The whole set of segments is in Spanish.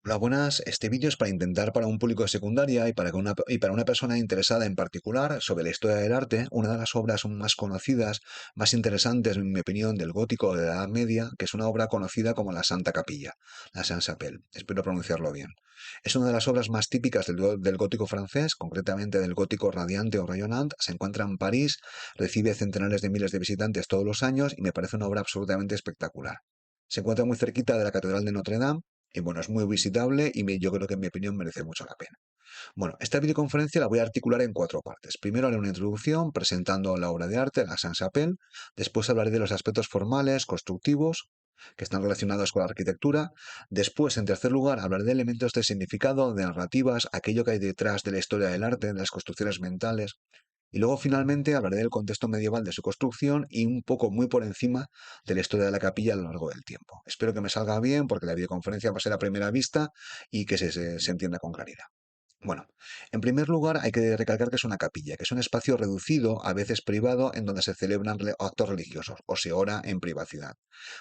Hola, buenas. Este vídeo es para intentar para un público de secundaria y para una persona interesada en particular sobre la historia del arte, una de las obras más conocidas, más interesantes, en mi opinión, del gótico de la Edad Media, que es una obra conocida como la Santa Capilla, la Sainte-Chapelle. Espero pronunciarlo bien. Es una de las obras más típicas del gótico francés, concretamente del gótico radiante o rayonnant. Se encuentra en París, recibe centenares de miles de visitantes todos los años y me parece una obra absolutamente espectacular. Se encuentra muy cerquita de la Catedral de Notre Dame y bueno, es muy visitable y yo creo que en mi opinión merece mucho la pena. Bueno, esta videoconferencia la voy a articular en cuatro partes. Primero haré una introducción presentando la obra de arte, la Sainte-Chapelle. Después hablaré de los aspectos formales, constructivos, que están relacionados con la arquitectura. Después, en tercer lugar, hablaré de elementos de significado, de narrativas, aquello que hay detrás de la historia del arte, de las construcciones mentales. Y luego finalmente hablaré del contexto medieval de su construcción y un poco muy por encima de la historia de la capilla a lo largo del tiempo. Espero que me salga bien porque la videoconferencia va a ser a primera vista y que se entienda con claridad. Bueno, en primer lugar hay que recalcar que es una capilla, que es un espacio reducido, a veces privado, en donde se celebran actos religiosos o se ora en privacidad.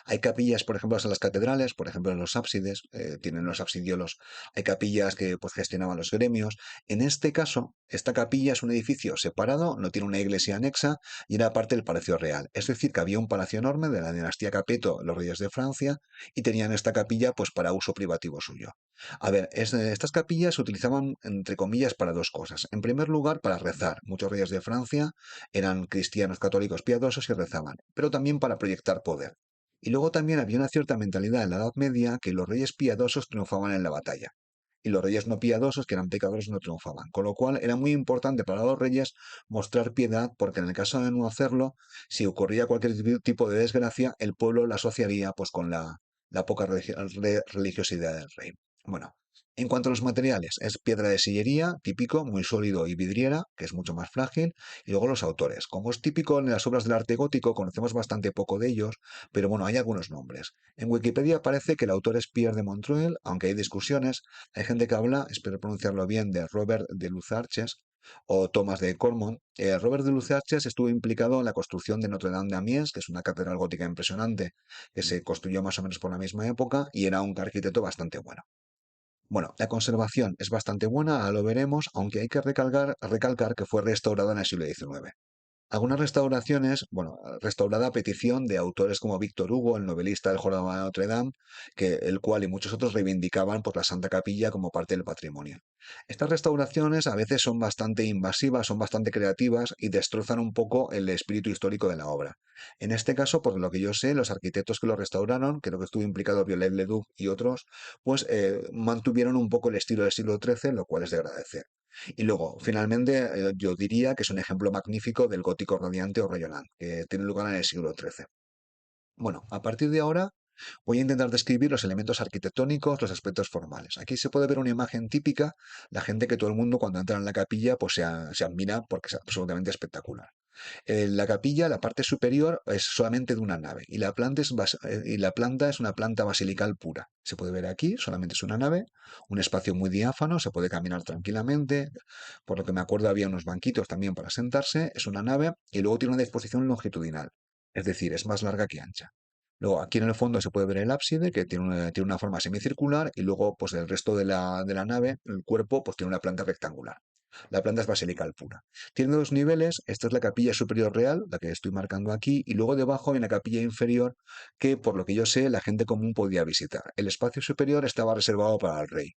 Hay capillas, por ejemplo, en las catedrales, por ejemplo, en los ábsides, tienen los absidiolos, hay capillas que pues, gestionaban los gremios. En este caso, esta capilla es un edificio separado, no tiene una iglesia anexa y era parte del Palacio Real. Es decir, que había un palacio enorme de la dinastía Capeto, los reyes de Francia, y tenían esta capilla pues para uso privativo suyo. A ver, estas capillas se utilizaban, entre comillas, para dos cosas. En primer lugar, para rezar. Muchos reyes de Francia eran cristianos católicos piadosos y rezaban, pero también para proyectar poder. Y luego también había una cierta mentalidad en la Edad Media que los reyes piadosos triunfaban en la batalla. Y los reyes no piadosos, que eran pecadores, no triunfaban. Con lo cual era muy importante para los reyes mostrar piedad, porque en el caso de no hacerlo, si ocurría cualquier tipo de desgracia, el pueblo la asociaría pues con la poca religiosidad del rey. Bueno, en cuanto a los materiales, es piedra de sillería, típico, muy sólido, y vidriera, que es mucho más frágil, y luego los autores. Como es típico en las obras del arte gótico, conocemos bastante poco de ellos, pero bueno, hay algunos nombres. En Wikipedia parece que el autor es Pierre de Montreuil, aunque hay discusiones. Hay gente que habla, espero pronunciarlo bien, de Robert de Luzarches o Thomas de Cormont. Robert de Luzarches estuvo implicado en la construcción de Notre Dame de Amiens, que es una catedral gótica impresionante que se construyó más o menos por la misma época y era un arquitecto bastante bueno. Bueno, la conservación es bastante buena, ahora lo veremos, aunque hay que recalcar que fue restaurada en el siglo XIX. Algunas restauraciones, bueno, restaurada a petición de autores como Víctor Hugo, el novelista del Jorobado de Notre Dame, el cual y muchos otros reivindicaban por la Santa Capilla como parte del patrimonio. Estas restauraciones a veces son bastante invasivas, son bastante creativas y destrozan un poco el espíritu histórico de la obra. En este caso, por lo que yo sé, los arquitectos que lo restauraron, creo que estuvo implicado Viollet-le-Duc y otros, pues mantuvieron un poco el estilo del siglo XIII, lo cual es de agradecer. Y luego, finalmente, yo diría que es un ejemplo magnífico del gótico radiante o rayonant, que tiene lugar en el siglo XIII. Bueno, a partir de ahora voy a intentar describir los elementos arquitectónicos, los aspectos formales. Aquí se puede ver una imagen típica, la gente que todo el mundo cuando entra en la capilla pues se admira porque es absolutamente espectacular. La capilla, la parte superior, es solamente de una nave y la planta es una planta basilical pura. Se puede ver aquí, solamente es una nave, un espacio muy diáfano, se puede caminar tranquilamente. Por lo que me acuerdo había unos banquitos también para sentarse, es una nave y luego tiene una disposición longitudinal, es decir, es más larga que ancha. Luego aquí en el fondo se puede ver el ábside, que tiene una forma semicircular, y luego pues el resto de la nave, el cuerpo, pues tiene una planta rectangular. La planta es basilical pura. Tiene dos niveles, esta es la capilla superior real, la que estoy marcando aquí, y luego debajo hay una capilla inferior que, por lo que yo sé, la gente común podía visitar. El espacio superior estaba reservado para el rey.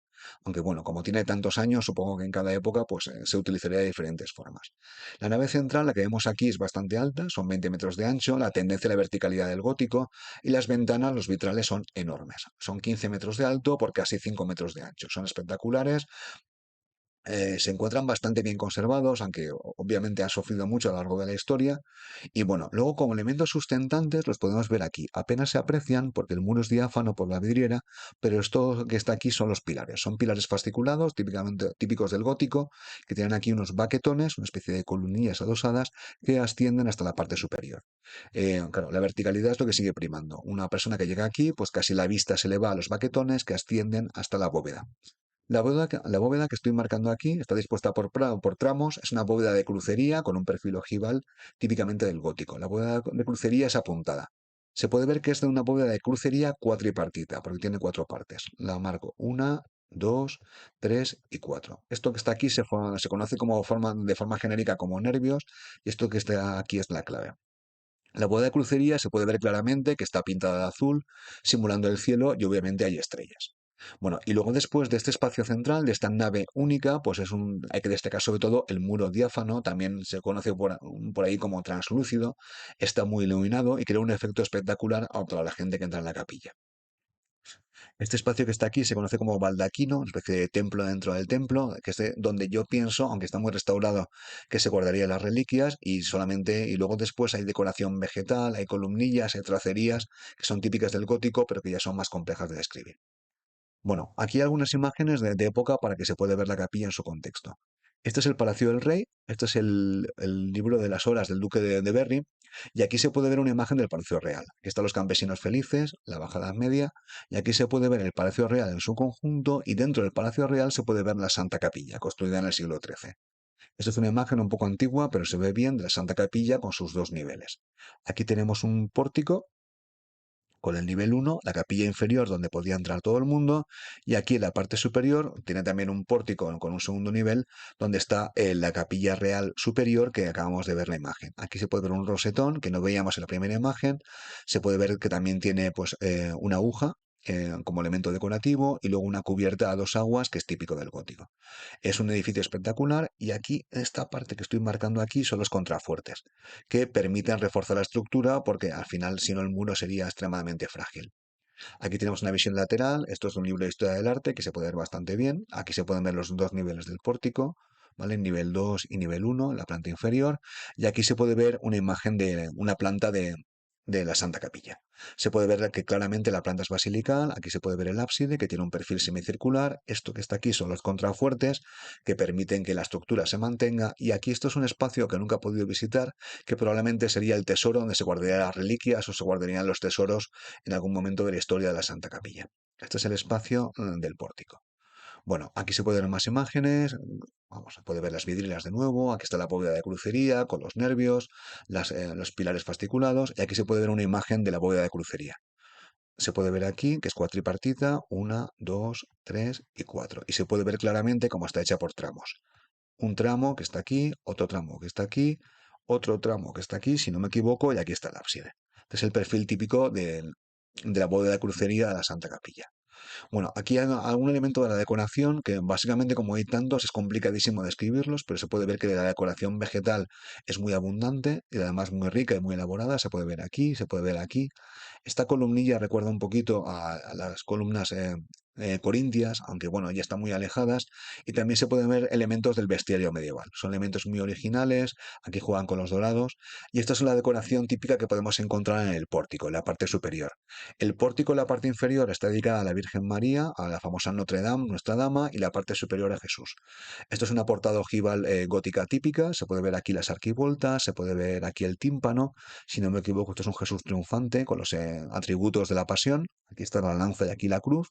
Aunque bueno, como tiene tantos años, supongo que en cada época pues, se utilizaría de diferentes formas. La nave central, la que vemos aquí, es bastante alta, son 20 metros de ancho, la tendencia a la verticalidad del gótico, y las ventanas, los vitrales son enormes. Son 15 metros de alto por casi 5 metros de ancho. Son espectaculares, se encuentran bastante bien conservados, aunque obviamente han sufrido mucho a lo largo de la historia. Y bueno, luego como elementos sustentantes los podemos ver aquí. Apenas se aprecian porque el muro es diáfano por la vidriera, pero esto que está aquí son los pilares. Son pilares fasciculados, típicamente típicos del gótico, que tienen aquí unos baquetones, una especie de columnillas adosadas que ascienden hasta la parte superior. Claro, la verticalidad es lo que sigue primando. Una persona que llega aquí, pues casi la vista se le va a los baquetones que ascienden hasta la bóveda. La bóveda que estoy marcando aquí está dispuesta por tramos, es una bóveda de crucería con un perfil ojival típicamente del gótico. La bóveda de crucería es apuntada. Se puede ver que es de una bóveda de crucería cuatripartita, porque tiene cuatro partes. La marco. Una, 2, 3 y 4. Esto que está aquí se conoce de forma genérica como nervios y esto que está aquí es la clave. La bóveda de crucería se puede ver claramente que está pintada de azul, simulando el cielo y obviamente hay estrellas. Bueno, y luego después de este espacio central, de esta nave única, pues hay que destacar sobre todo el muro diáfano, también se conoce por ahí como translúcido, está muy iluminado y crea un efecto espectacular a toda la gente que entra en la capilla. Este espacio que está aquí se conoce como baldaquino, una especie de templo dentro del templo, que es donde yo pienso, aunque está muy restaurado, que se guardarían las reliquias y luego después hay decoración vegetal, hay columnillas, hay tracerías que son típicas del gótico, pero que ya son más complejas de describir. Bueno, aquí hay algunas imágenes de época para que se pueda ver la capilla en su contexto. Este es el Palacio del Rey, este es el libro de las horas del Duque de Berry, y aquí se puede ver una imagen del Palacio Real. Aquí están los campesinos felices, la Baja Edad Media, y aquí se puede ver el Palacio Real en su conjunto, y dentro del Palacio Real se puede ver la Santa Capilla, construida en el siglo XIII. Esta es una imagen un poco antigua, pero se ve bien de la Santa Capilla con sus dos niveles. Aquí tenemos un pórtico con el nivel 1, la capilla inferior donde podía entrar todo el mundo, y aquí en la parte superior tiene también un pórtico con un segundo nivel donde está la capilla real superior que acabamos de ver la imagen. Aquí se puede ver un rosetón que no veíamos en la primera imagen, se puede ver que también tiene pues una aguja como elemento decorativo y luego una cubierta a dos aguas que es típico del gótico. Es un edificio espectacular y aquí, esta parte que estoy marcando aquí, son los contrafuertes, que permiten reforzar la estructura porque al final, si no, el muro sería extremadamente frágil. Aquí tenemos una visión lateral, esto es un libro de historia del arte que se puede ver bastante bien. Aquí se pueden ver los dos niveles del pórtico, ¿vale? Nivel 2 y nivel 1, la planta inferior. Y aquí se puede ver una imagen de una planta de la Santa Capilla. Se puede ver que claramente la planta es basilical, aquí se puede ver el ábside que tiene un perfil semicircular, esto que está aquí son los contrafuertes que permiten que la estructura se mantenga y aquí esto es un espacio que nunca he podido visitar, que probablemente sería el tesoro donde se guardarían las reliquias o se guardarían los tesoros en algún momento de la historia de la Santa Capilla. Este es el espacio del pórtico. Bueno, aquí se pueden ver más imágenes, vamos, se puede ver las vidrieras de nuevo, aquí está la bóveda de crucería con los nervios, los pilares fasciculados y aquí se puede ver una imagen de la bóveda de crucería. Se puede ver aquí que es cuatripartita, una, dos, tres y cuatro. Y se puede ver claramente cómo está hecha por tramos. Un tramo que está aquí, otro tramo que está aquí, otro tramo que está aquí, si no me equivoco, y aquí está el ábside. Este es el perfil típico de la bóveda de crucería de la Santa Capilla. Bueno, aquí hay algún elemento de la decoración que básicamente como hay tantos es complicadísimo describirlos, pero se puede ver que la decoración vegetal es muy abundante y además muy rica y muy elaborada. Se puede ver aquí, se puede ver aquí. Esta columnilla recuerda un poquito a las columnas corintias, aunque bueno, ya están muy alejadas, y también se pueden ver elementos del bestiario medieval. Son elementos muy originales, aquí juegan con los dorados, y esta es la decoración típica que podemos encontrar en el pórtico, en la parte superior. El pórtico en la parte inferior está dedicada a la Virgen María, a la famosa Notre Dame, Nuestra Dama, y la parte superior a Jesús. Esto es una portada ojival gótica típica, se puede ver aquí las arquivoltas, se puede ver aquí el tímpano, si no me equivoco esto es un Jesús triunfante con los atributos de la pasión, aquí está la lanza y aquí la cruz,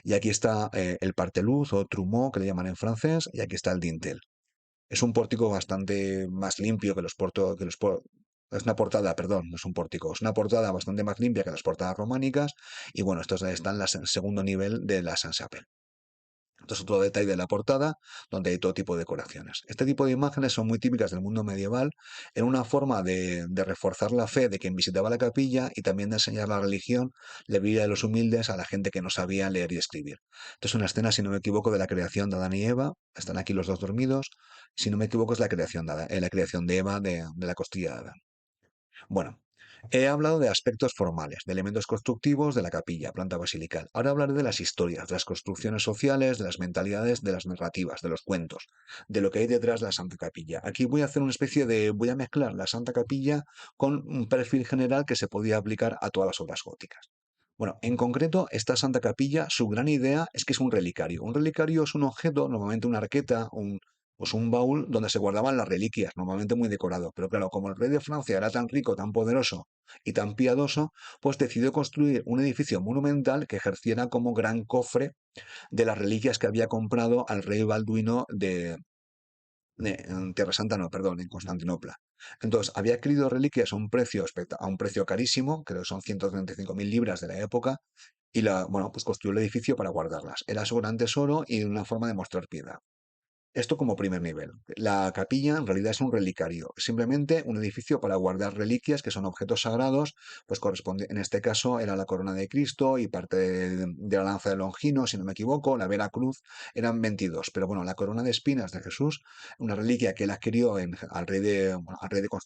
y aquí está el parteluz o trumeau que le llaman en francés, y aquí está el dintel. Es un pórtico bastante más limpio que es una portada, perdón, no es un pórtico, es una portada bastante más limpia que las portadas románicas y bueno, estos están en el segundo nivel de la Saint-Chapelle. Esto es otro detalle de la portada, donde hay todo tipo de decoraciones. Este tipo de imágenes son muy típicas del mundo medieval, en una forma de reforzar la fe de quien visitaba la capilla y también de enseñar la religión, la vida de los humildes a la gente que no sabía leer y escribir. Esto es una escena, si no me equivoco, de la creación de Adán y Eva. Están aquí los dos dormidos. Si no me equivoco, es la creación de Eva de la costilla de Adán. Bueno, he hablado de aspectos formales, de elementos constructivos de la capilla, planta basilical. Ahora hablaré de las historias, de las construcciones sociales, de las mentalidades, de las narrativas, de los cuentos, de lo que hay detrás de la Santa Capilla. Aquí voy a hacer una especie voy a mezclar la Santa Capilla con un perfil general que se podía aplicar a todas las obras góticas. Bueno, en concreto, esta Santa Capilla, su gran idea es que es un relicario. Un relicario es un objeto, normalmente una arqueta, pues un baúl donde se guardaban las reliquias, normalmente muy decorado. Pero claro, como el rey de Francia era tan rico, tan poderoso y tan piadoso, pues decidió construir un edificio monumental que ejerciera como gran cofre de las reliquias que había comprado al rey Balduino en Tierra Santa, no, perdón, en Constantinopla. Entonces, había adquirido reliquias a un precio carísimo, creo que son 135.000 libras de la época, y bueno, pues construyó el edificio para guardarlas. Era su gran tesoro y una forma de mostrar piedad. Esto como primer nivel. La capilla en realidad es un relicario, simplemente un edificio para guardar reliquias que son objetos sagrados, pues corresponde, en este caso era la corona de Cristo y parte de la lanza de Longino, si no me equivoco, la Vera Cruz, eran 22, pero bueno, la corona de espinas de Jesús, una reliquia que él adquirió al rey bueno,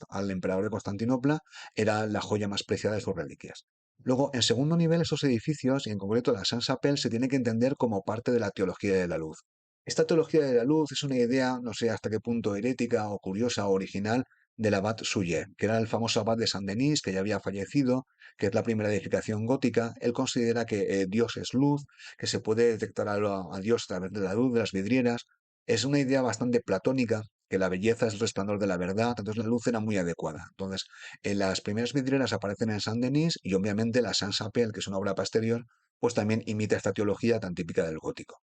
al emperador de Constantinopla, era la joya más preciada de sus reliquias. Luego, en segundo nivel, esos edificios, y en concreto la Sainte-Chapelle, se tiene que entender como parte de la teología de la luz. Esta teología de la luz es una idea, no sé hasta qué punto herética o curiosa o original, del abad Suger, que era el famoso abad de Saint-Denis, que ya había fallecido, que es la primera edificación gótica. Él considera que Dios es luz, que se puede detectar a Dios a través de la luz de las vidrieras. Es una idea bastante platónica, que la belleza es el resplandor de la verdad, entonces la luz era muy adecuada. Entonces, en las primeras vidrieras aparecen en Saint-Denis y obviamente la Sainte-Chapelle, que es una obra posterior, pues también imita esta teología tan típica del gótico.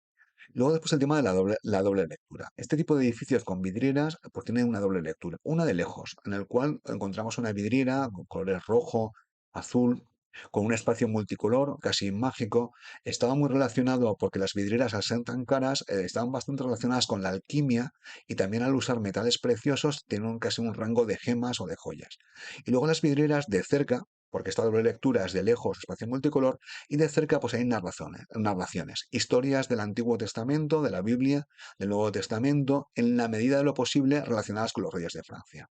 Luego después el tema de la doble lectura. Este tipo de edificios con vidrieras pues tienen una doble lectura. Una de lejos, en el cual encontramos una vidriera con colores rojo, azul, con un espacio multicolor, casi mágico. Estaba muy relacionado porque las vidrieras al ser tan caras estaban bastante relacionadas con la alquimia y también al usar metales preciosos tienen casi un rango de gemas o de joyas. Y luego las vidrieras de cerca, porque esta doble lectura es de lejos, espacio multicolor, y de cerca pues hay narraciones, historias del Antiguo Testamento, de la Biblia, del Nuevo Testamento, en la medida de lo posible relacionadas con los reyes de Francia.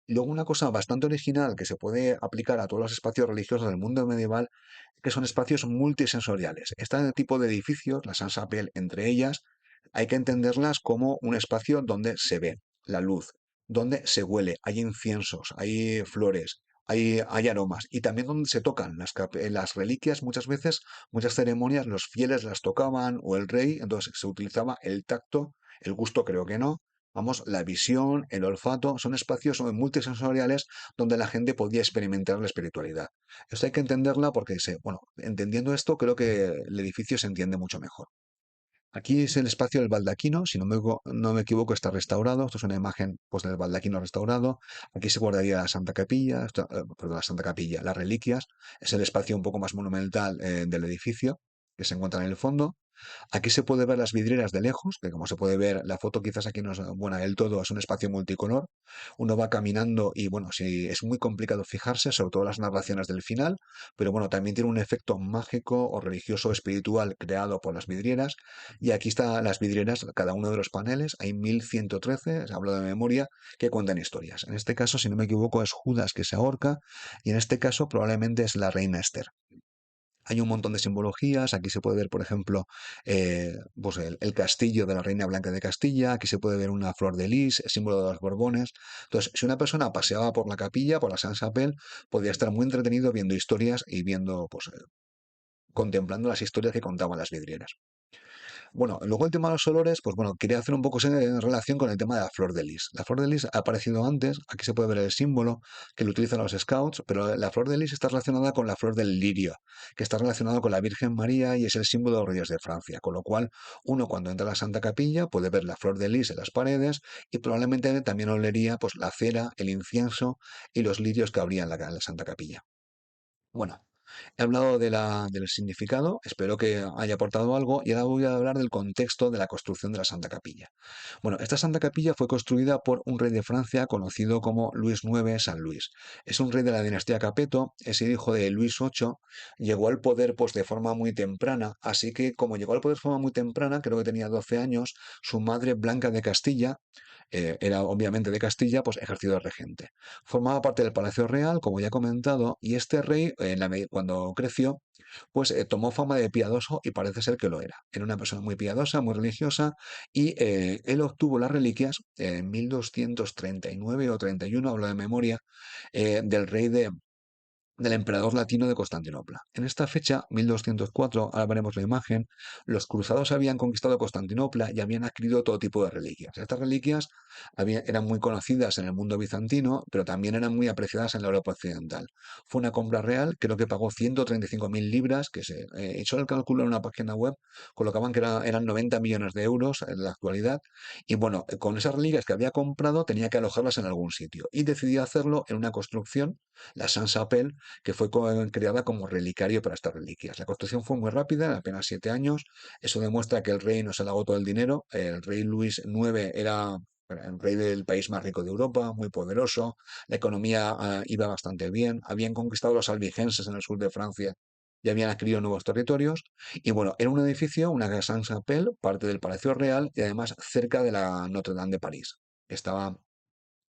Y luego una cosa bastante original que se puede aplicar a todos los espacios religiosos del mundo medieval, que son espacios multisensoriales. Este tipo de edificios, la Sainte-Chapelle entre ellas, hay que entenderlas como un espacio donde se ve la luz, donde se huele, hay inciensos, hay flores, hay aromas y también donde se tocan las reliquias. Muchas veces, muchas ceremonias, los fieles las tocaban o el rey, entonces se utilizaba el tacto, el gusto creo que no. Vamos, la visión, el olfato, son espacios multisensoriales donde la gente podía experimentar la espiritualidad. Esto hay que entenderla porque, bueno, entendiendo esto, creo que el edificio se entiende mucho mejor. Aquí es el espacio del baldaquino, si no me equivoco, está restaurado. Esto es una imagen pues, del baldaquino restaurado. Aquí se guardaría la Santa Capilla, perdón, la Santa Capilla, las reliquias. Es el espacio un poco más monumental del edificio que se encuentra en el fondo. Aquí se puede ver las vidrieras de lejos, que como se puede ver, la foto quizás aquí no es buena del todo, es un espacio multicolor. Uno va caminando y bueno, sí, es muy complicado fijarse, sobre todo las narraciones del final, pero bueno, también tiene un efecto mágico o religioso o espiritual creado por las vidrieras. Y aquí están las vidrieras, cada uno de los paneles, hay 1113, hablo de memoria, que cuentan historias. En este caso, si no me equivoco, es Judas que se ahorca y en este caso probablemente es la reina Esther. Hay un montón de simbologías. Aquí se puede ver, por ejemplo, pues el castillo de la Reina Blanca de Castilla. Aquí se puede ver una flor de lis, símbolo de los Borbones. Entonces, si una persona paseaba por la capilla, por la Sainte-Chapelle, podía estar muy entretenido viendo historias y viendo, pues, contemplando las historias que contaban las vidrieras. Bueno, luego el tema de los olores, pues bueno, quería hacer un poco en relación con el tema de la flor de lis. La flor de lis ha aparecido antes, aquí se puede ver el símbolo que lo utilizan los scouts, pero la flor de lis está relacionada con la flor del lirio, que está relacionado con la Virgen María y es el símbolo de los reyes de Francia, con lo cual uno cuando entra a la Santa Capilla puede ver la flor de lis en las paredes y probablemente también olería pues la cera, el incienso y los lirios que habría en la Santa Capilla. Bueno, he hablado del significado, espero que haya aportado algo y ahora voy a hablar del contexto de la construcción de la Santa Capilla. Bueno, esta Santa Capilla fue construida por un rey de Francia conocido como Luis IX San Luis. Es un rey de la dinastía Capeto, es el hijo de Luis VIII, llegó al poder pues de forma muy temprana, así que como llegó al poder de forma muy temprana, creo que tenía 12 años, su madre Blanca de Castilla era obviamente de Castilla, pues ejercido de regente. Formaba parte del Palacio Real, como ya he comentado, y este rey, cuando creció, pues tomó fama de piadoso y parece ser que lo era. Era una persona muy piadosa, muy religiosa, y él obtuvo las reliquias en 1239 o 31, hablo de memoria, del rey del emperador latino de Constantinopla. En esta fecha, 1204, ahora veremos la imagen, los cruzados habían conquistado Constantinopla y habían adquirido todo tipo de reliquias. Estas reliquias eran muy conocidas en el mundo bizantino, pero también eran muy apreciadas en la Europa occidental. Fue una compra real, creo que pagó 135.000 libras, que se echó el cálculo en una página web, colocaban que eran 90 millones de euros en la actualidad, y bueno, con esas reliquias que había comprado tenía que alojarlas en algún sitio, y decidió hacerlo en una construcción, la Sainte-Chapelle, que fue creada como relicario para estas reliquias. La construcción fue muy rápida, en apenas 7 años. Eso demuestra que el rey no se le agotó el dinero. El rey Luis IX era el rey del país más rico de Europa, muy poderoso. La economía iba bastante bien. Habían conquistado los albigenses en el sur de Francia y habían adquirido nuevos territorios. Y bueno, era un edificio, una Sainte-Chapelle, parte del Palacio Real y además cerca de la Notre Dame de París, que estaba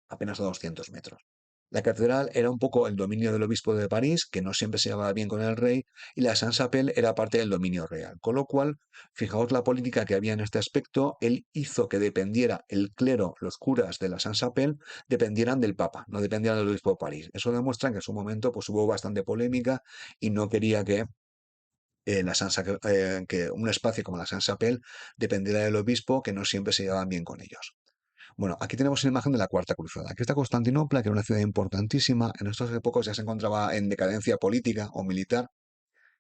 apenas a 200 metros. La catedral era un poco el dominio del obispo de París, que no siempre se llevaba bien con el rey, y la Sainte-Chapelle era parte del dominio real. Con lo cual, fijaos la política que había en este aspecto, él hizo que dependiera el clero, los curas de la Sainte-Chapelle, dependieran del Papa, no dependieran del obispo de París. Eso demuestra que en su momento pues, hubo bastante polémica y no quería que que un espacio como la Sainte-Chapelle dependiera del obispo, que no siempre se llevaban bien con ellos. Bueno, aquí tenemos una imagen de la Cuarta Cruzada. Aquí está Constantinopla, que era una ciudad importantísima. En estas épocas ya se encontraba en decadencia política o militar.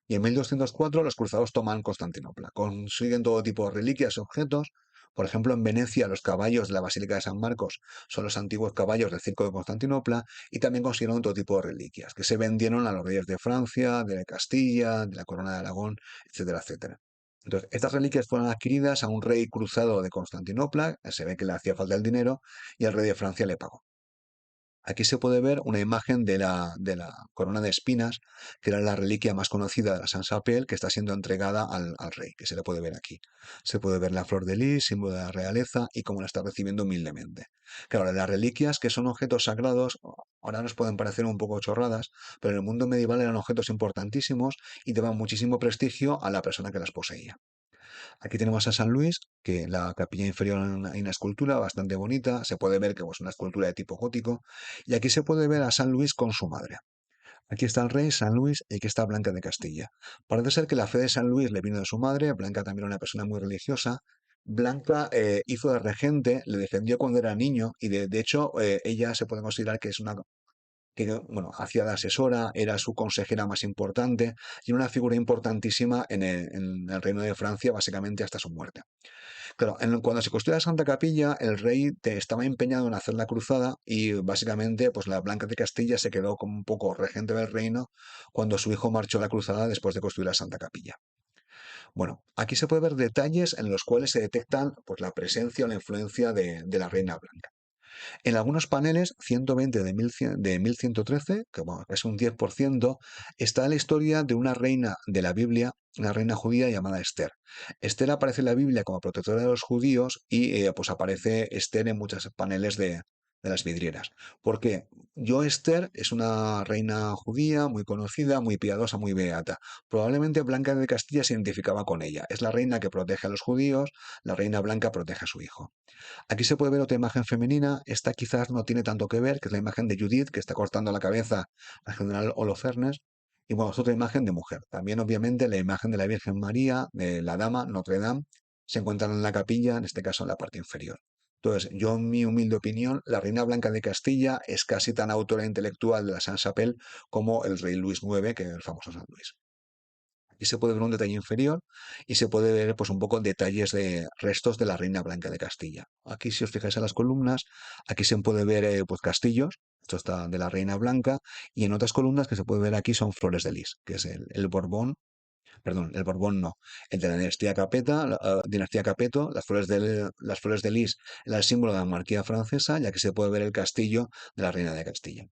Y en 1204 los cruzados toman Constantinopla. Consiguen todo tipo de reliquias y objetos. Por ejemplo, en Venecia los caballos de la Basílica de San Marcos son los antiguos caballos del circo de Constantinopla y también consiguieron todo tipo de reliquias que se vendieron a los reyes de Francia, de Castilla, de la corona de Aragón, etcétera, etcétera. Entonces, estas reliquias fueron adquiridas a un rey cruzado de Constantinopla, se ve que le hacía falta el dinero y el rey de Francia le pagó. Aquí se puede ver una imagen de la corona de espinas, que era la reliquia más conocida de la Sainte-Chapelle, que está siendo entregada al rey, que se le puede ver aquí. Se puede ver la flor de lis, símbolo de la realeza, y cómo la está recibiendo humildemente. Claro, las reliquias, que son objetos sagrados, ahora nos pueden parecer un poco chorradas, pero en el mundo medieval eran objetos importantísimos y daban muchísimo prestigio a la persona que las poseía. Aquí tenemos a San Luis, que en la capilla inferior hay una escultura bastante bonita, se puede ver que es una escultura de tipo gótico, y aquí se puede ver a San Luis con su madre. Aquí está el rey, San Luis, y aquí está Blanca de Castilla. Parece ser que la fe de San Luis le vino de su madre, Blanca también era una persona muy religiosa. Blanca hizo de regente, le defendió cuando era niño, y de hecho ella se puede considerar que es una que bueno, hacía de asesora, era su consejera más importante y una figura importantísima en el reino de Francia, básicamente hasta su muerte. Claro, cuando se construyó la Santa Capilla, el rey estaba empeñado en hacer la cruzada y básicamente pues la Blanca de Castilla se quedó como un poco regente del reino cuando su hijo marchó a la cruzada después de construir la Santa Capilla. Bueno, aquí se puede ver detalles en los cuales se detectan pues, la presencia o la influencia de la Reina Blanca. En algunos paneles, 120 de 1113, que bueno, es un 10%, está la historia de una reina de la Biblia, una reina judía llamada Esther. Esther aparece en la Biblia como protectora de los judíos y pues aparece Esther en muchos paneles de las vidrieras. Porque yo, Esther, es una reina judía muy conocida, muy piadosa, muy beata. Probablemente Blanca de Castilla se identificaba con ella. Es la reina que protege a los judíos, la reina blanca protege a su hijo. Aquí se puede ver otra imagen femenina. Esta quizás no tiene tanto que ver, que es la imagen de Judith, que está cortando la cabeza al general Holofernes. Y bueno, es otra imagen de mujer. También, obviamente, la imagen de la Virgen María, de la Dama, Notre Dame, se encuentran en la capilla, en este caso en la parte inferior. Entonces, yo, en mi humilde opinión, la Reina Blanca de Castilla es casi tan autora intelectual de la Sainte-Chapelle como el rey Luis IX, que es el famoso San Luis. Aquí se puede ver un detalle inferior y se puede ver pues un poco detalles de restos de la Reina Blanca de Castilla. Aquí, si os fijáis en las columnas, aquí se puede ver pues castillos, esto está de la Reina Blanca, y en otras columnas que se puede ver aquí son flores de lis, que es el Borbón, perdón, el Borbón no, el de la dinastía Capeta, dinastía Capeto, las flores de lis, era el símbolo de la monarquía francesa, ya que se puede ver el castillo de la Reina de Castilla.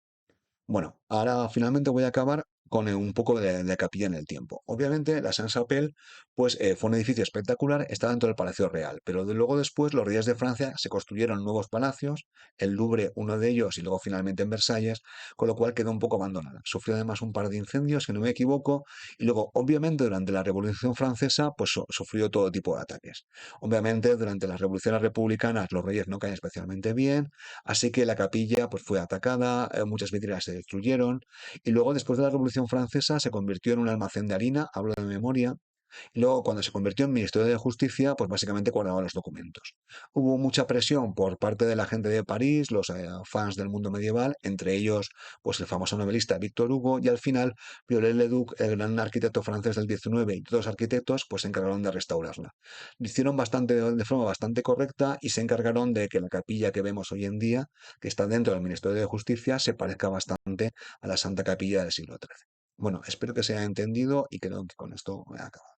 Bueno, ahora finalmente voy a acabar con un poco de capilla en el tiempo. Obviamente, la Sainte-Chapelle pues, fue un edificio espectacular, está dentro del Palacio Real, pero luego después los reyes de Francia se construyeron nuevos palacios, el Louvre uno de ellos y luego finalmente en Versalles, con lo cual quedó un poco abandonada. Sufrió además un par de incendios, si no me equivoco, y luego obviamente durante la Revolución Francesa pues sufrió todo tipo de ataques. Obviamente durante las revoluciones republicanas los reyes no caen especialmente bien, así que la capilla pues fue atacada, muchas vidrieras se destruyeron y luego después de la Revolución Francesa se convirtió en un almacén de harina, hablo de memoria, y luego, cuando se convirtió en Ministerio de Justicia, pues básicamente guardaba los documentos. Hubo mucha presión por parte de la gente de París, los fans del mundo medieval, entre ellos, pues el famoso novelista Victor Hugo, y al final, Viollet-le-Duc, el gran arquitecto francés del 19, y dos arquitectos, pues se encargaron de restaurarla. Lo hicieron de forma bastante correcta y se encargaron de que la capilla que vemos hoy en día, que está dentro del Ministerio de Justicia, se parezca bastante a la Santa Capilla del siglo XIII. Bueno, espero que se haya entendido y creo que con esto me acabo.